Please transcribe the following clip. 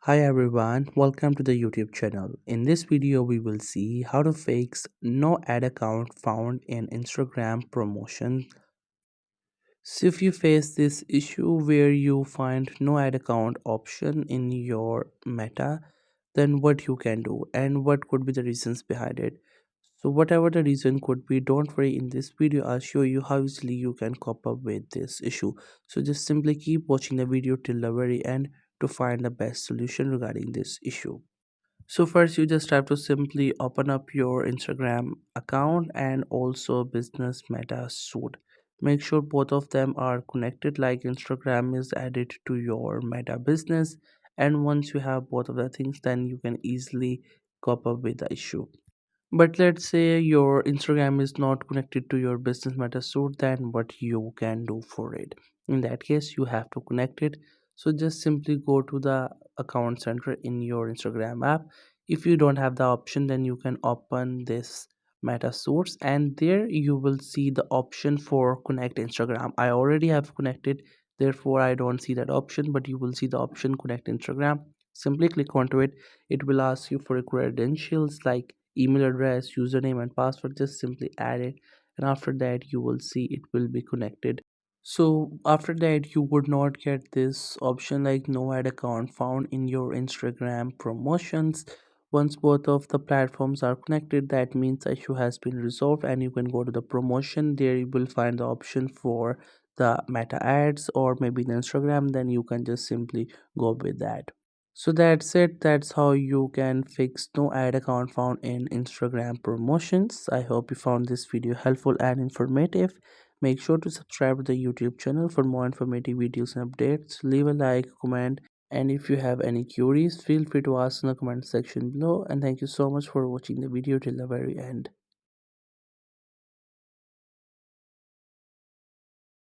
Hi everyone, welcome to the YouTube channel. In this video, we will see how to fix no ad account found in Instagram promotion. So if you face this issue where you find no ad account option in your meta, then what you can do and what could be the reasons behind it. So whatever the reason could be, don't worry, in this video I'll show you how easily you can cope up with this issue. So just simply keep watching the video till the very end to find the best solution regarding this issue. So first you just have to simply open up your Instagram account and also business meta suite. Make sure both of them are connected, like Instagram is added to your meta business, and once you have both of the things, then you can easily cope up with the issue. But let's say your Instagram is not connected to your business meta suite, then what you can do for it? In that case, you have to connect it. So just simply go to the account center in your Instagram app. If you don't have the option, then you can open this meta source and there you will see the option for connect Instagram. I already have connected, therefore I don't see that option, but you will see the option connect Instagram. Simply click onto it. It will ask you for your credentials like email address, username and password. Just simply add it, and after that you will see it will be connected. So after that you would not get this option like no ad account found in your Instagram promotions. Once both of the platforms are connected, that means the issue has been resolved and you can go to the promotion. There you will find the option for the meta ads or maybe the Instagram, then you can just simply go with that. So that's it. That's how you can fix no ad account found in Instagram promotions. I hope you found this video helpful and informative. Make sure to subscribe to the YouTube channel for more informative videos and updates. Leave a like, comment, and if you have any queries, feel free to ask in the comment section below. And thank you so much for watching the video till the very end.